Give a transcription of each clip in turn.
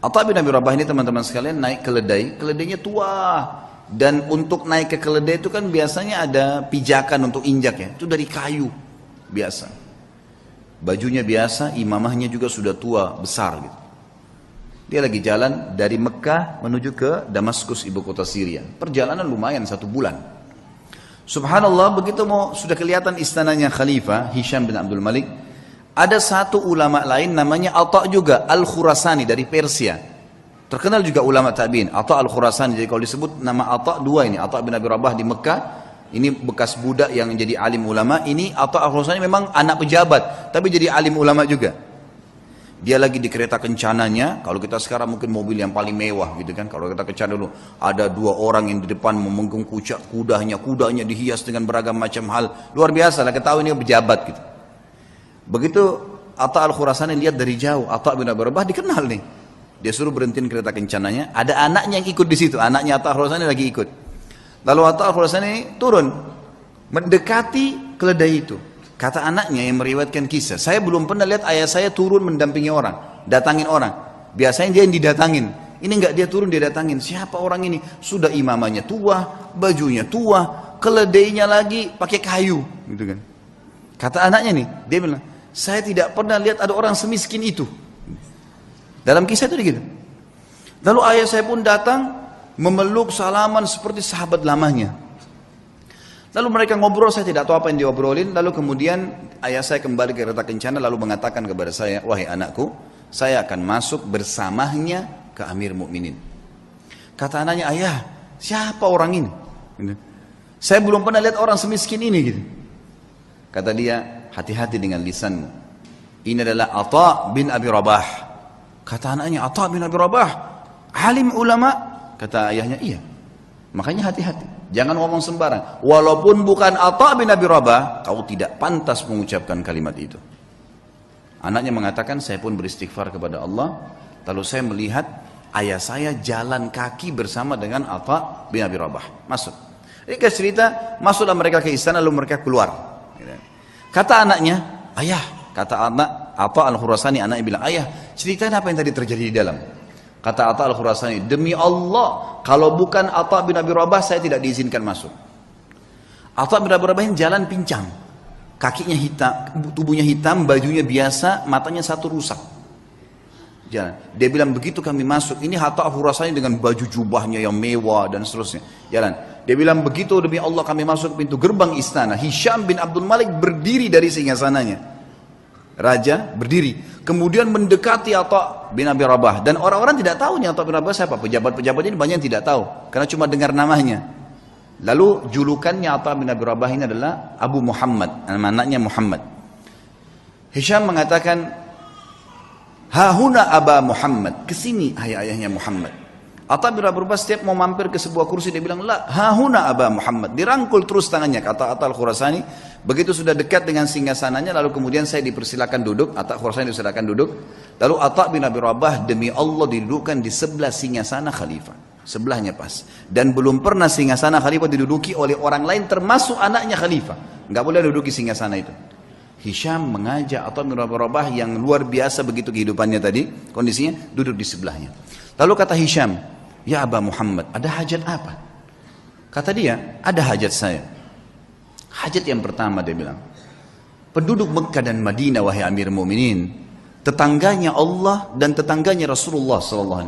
Atha bin Abi Rabah ini teman-teman sekalian naik keledai, keledainya tua. Dan untuk naik ke keledai itu kan biasanya ada pijakan untuk injak ya, itu dari kayu biasa. Bajunya biasa, imamahnya juga sudah tua, besar gitu. Dia lagi jalan dari Mekah menuju ke Damaskus, ibu kota Syria. Perjalanan lumayan 1 bulan. Subhanallah, begitu sudah kelihatan istananya Khalifah Hisham bin Abdul Malik, ada satu ulama lain namanya Atha juga Al-Khurasani dari Persia. Terkenal juga ulama tabi'in, Atha Al-Khurasani. Jadi kalau disebut nama Atha dua ini, Atha bin Abi Rabah di Mekah, ini bekas budak yang jadi alim ulama. Ini Atha Al-Khurasani memang anak pejabat, tapi jadi alim ulama juga. Dia lagi di kereta kencananya, kalau kita sekarang mungkin mobil yang paling mewah gitu kan. Kalau kita kencana dulu, ada 2 orang yang di depan memegang kudanya dihias dengan beragam macam hal. Luar biasa lah, ketahui ini pejabat gitu. Begitu Atha Al-Khurasani lihat dari jauh, Atha bin Abi Rabah dikenal nih. Dia suruh berhentiin kereta kencananya, ada anaknya yang ikut di situ, anaknya Atha Al-Khurasani lagi ikut. Lalu Atha Al-Khurasani turun, mendekati keledai itu. Kata anaknya yang meriwayatkan kisah, saya belum pernah lihat ayah saya turun mendampingi orang, datangin orang. Biasanya dia yang didatangin. Ini enggak, dia turun dia datangin. Siapa orang ini? Sudah imamanya tua, bajunya tua, keledainya lagi pakai kayu, gitu kan. Kata anaknya nih, dia bilang, saya tidak pernah lihat ada orang semiskin itu. Dalam kisah itu gitu. Lalu ayah saya pun datang memeluk salaman seperti sahabat lamanya. Lalu mereka ngobrol, saya tidak tahu apa yang diobrolin. Lalu kemudian ayah saya kembali ke kereta kencana lalu mengatakan kepada saya, wahai anakku, saya akan masuk bersamanya ke Amir Mukminin. Kata anaknya, ayah, siapa orang ini? Saya belum pernah lihat orang semiskin ini gitu. Kata dia, hati-hati dengan lisanmu. Ini adalah Atha bin Abi Rabah. Kata anaknya, Atha bin Abi Rabah, alim ulama. Kata ayahnya, iya. Makanya hati-hati, jangan ngomong sembarang. Walaupun bukan Atha bin Abi Rabah, kau tidak pantas mengucapkan kalimat itu. Anaknya mengatakan, saya pun beristighfar kepada Allah. Lalu saya melihat ayah saya jalan kaki bersama dengan Atha bin Abi Rabah. Masuk. Ini cerita, masuklah mereka ke istana lalu mereka keluar. Kata anaknya, ayah, kata anak Atha Al-Khurasani, anaknya bilang, ayah, ceritain apa yang tadi terjadi di dalam. Kata Atha Al-Khurasani, demi Allah, kalau bukan Atha bin Abi Rabah, saya tidak diizinkan masuk. Atha bin Abi Rabah jalan pincang, kakinya hitam, tubuhnya hitam, bajunya biasa, matanya satu rusak. Jalan. Dia bilang, begitu kami masuk, ini Atha Al-Khurasani dengan baju jubahnya yang mewah dan seterusnya. Jalan. Dia bilang, begitu demi Allah kami masuk ke pintu gerbang istana, Hisham bin Abdul Malik berdiri dari singgasananya. Raja berdiri, kemudian mendekati Atha bin Abi Rabah, dan orang-orang tidak tahu nih Atha bin Abi Rabah siapa. Pejabat-pejabat ini banyak yang tidak tahu karena cuma dengar namanya. Lalu julukannya Atha bin Abi Rabah ini adalah Abu Muhammad, anaknya Muhammad. Hisham mengatakan, hahuna Aba Muhammad, kesini ayahnya Muhammad. Atha bin Abi Rabah setiap mau mampir ke sebuah kursi dia bilang, la hahuna Aba Muhammad, dirangkul terus tangannya. Kata Atha Al-Khurasani, begitu sudah dekat dengan singgasananya, lalu kemudian saya dipersilakan duduk. Atha Al-Khurasani dipersilakan duduk. Lalu Atha bin Abi Rabah demi Allah didudukkan di sebelah singgasana khalifah, sebelahnya pas. Dan belum pernah singgasana khalifah diduduki oleh orang lain termasuk anaknya khalifah. Nggak boleh duduki singgasana itu. Hisham mengajak Atha bin Abi Rabah yang luar biasa begitu kehidupannya tadi, kondisinya duduk di sebelahnya. Lalu kata Hisham, ya Aba Muhammad, ada hajat apa? Kata dia, ada hajat saya. Hajat yang pertama dia bilang, penduduk Mekah dan Madinah wahai Amir Mu'minin, tetangganya Allah dan tetangganya Rasulullah SAW.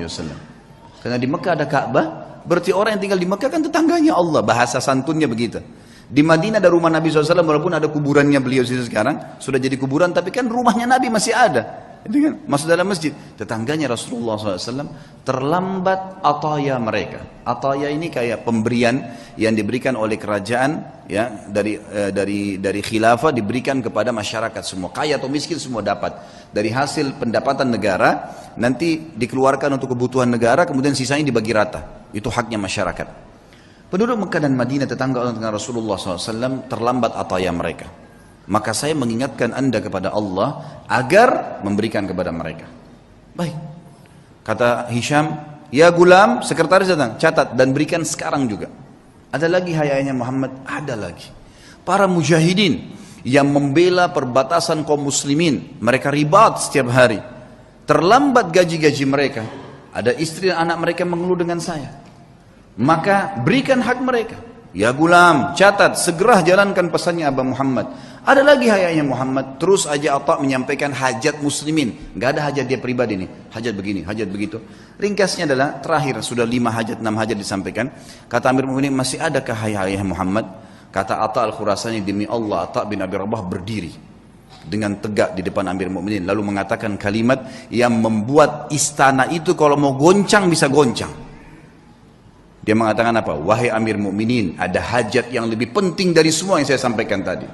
Karena di Mekah ada Ka'bah, berarti orang yang tinggal di Mekah kan tetangganya Allah, bahasa santunnya begitu. Di Madinah ada rumah Nabi SAW, walaupun ada kuburannya beliau sekarang, sudah jadi kuburan, tapi kan rumahnya Nabi masih ada. Itu kan masuk dalam masjid. Tetangganya Rasulullah SAW terlambat ataya mereka. Ataya ini kayak pemberian yang diberikan oleh kerajaan, ya, dari khilafah diberikan kepada masyarakat semua, kaya atau miskin semua dapat dari hasil pendapatan negara, nanti dikeluarkan untuk kebutuhan negara, kemudian sisanya dibagi rata. Itu haknya masyarakat. Penduduk Mekah dan Madinah tetangga dengan Rasulullah SAW terlambat ataya mereka. Maka saya mengingatkan anda kepada Allah agar memberikan kepada mereka. Baik. Kata Hisham, ya gulam, sekretaris datang, catat dan berikan sekarang juga. Ada lagi hayanya Muhammad, ada lagi. Para mujahidin yang membela perbatasan kaum muslimin, mereka ribat setiap hari. Terlambat gaji-gaji mereka. ada istri dan anak mereka mengeluh dengan saya. Maka berikan hak mereka. Ya gulam, catat, segera jalankan pesannya Aba Muhammad. Ada lagi hayanya Muhammad, terus aja Atha menyampaikan hajat muslimin. Gak ada hajat dia pribadi nih, hajat begini, hajat begitu. Ringkasnya adalah, terakhir sudah 5 hajat, 6 hajat disampaikan. Kata Amir Mu'minin, masih adakah hayat Muhammad? Kata Atha al-Khurasani, demi Allah, Atha bin Abi Rabah berdiri dengan tegak di depan Amir Mu'minin, lalu mengatakan kalimat yang membuat istana itu kalau mau goncang bisa goncang. Dia mengatakan apa? Wahai Amir Mu'minin, ada hajat yang lebih penting dari semua yang saya sampaikan tadi.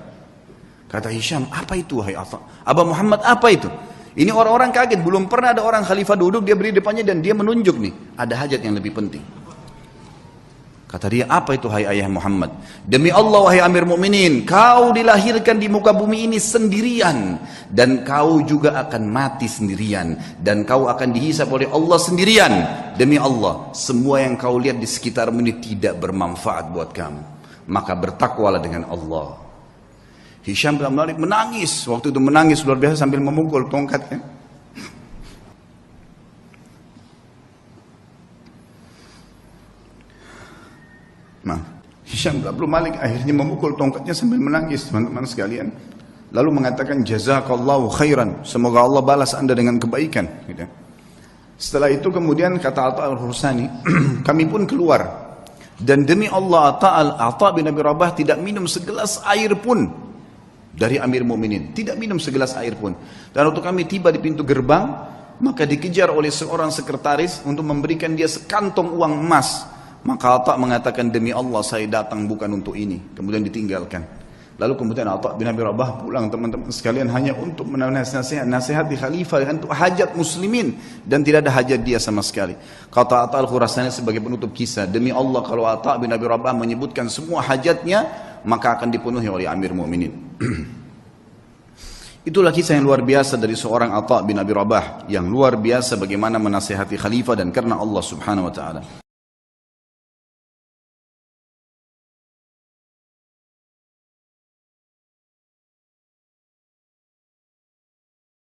Kata Hisham, apa itu wahai Atha? Aba Muhammad, apa itu? Ini orang-orang kaget, belum pernah ada orang khalifah duduk, dia berdiri depannya dan dia menunjuk nih, ada hajat yang lebih penting. Kata dia, apa itu hai ayah Muhammad? Demi Allah wahai Amir Mu'minin, kau dilahirkan di muka bumi ini sendirian. Dan kau juga akan mati sendirian. Dan kau akan dihisap oleh Allah sendirian. Demi Allah, semua yang kau lihat di sekitarmu ini tidak bermanfaat buat kamu. Maka bertakwalah dengan Allah. Hisham bin Malik menangis. Waktu itu menangis luar biasa sambil memukul tongkatnya. Nah, Hisham bin Abdul Malik akhirnya memukul tongkatnya sambil menangis, teman-teman sekalian. Lalu mengatakan, jazakallahu khairan, semoga Allah balas anda dengan kebaikan. Gitu. Setelah itu kemudian kata Atha al-Khurasani, kami pun keluar. Dan demi Allah, Atha bin Abi Rabah tidak minum segelas air pun dari Amir Mu'minin. Tidak minum segelas air pun. Dan waktu kami tiba di pintu gerbang, maka dikejar oleh seorang sekretaris untuk memberikan dia sekantong uang emas. Maka Atha mengatakan, demi Allah saya datang bukan untuk ini. Kemudian ditinggalkan. Lalu kemudian Atha bin Abi Rabah pulang, teman-teman sekalian, hanya untuk menasihati khalifah untuk hajat muslimin. Dan tidak ada hajat dia sama sekali. Kata Atha al-Khurasani sebagai penutup kisah, demi Allah kalau Atha bin Abi Rabah menyebutkan semua hajatnya, maka akan dipenuhi oleh Amir Mu'minin. Itulah kisah yang luar biasa dari seorang Atha bin Abi Rabah. Yang luar biasa bagaimana menasihati khalifah dan karena Allah subhanahu wa ta'ala.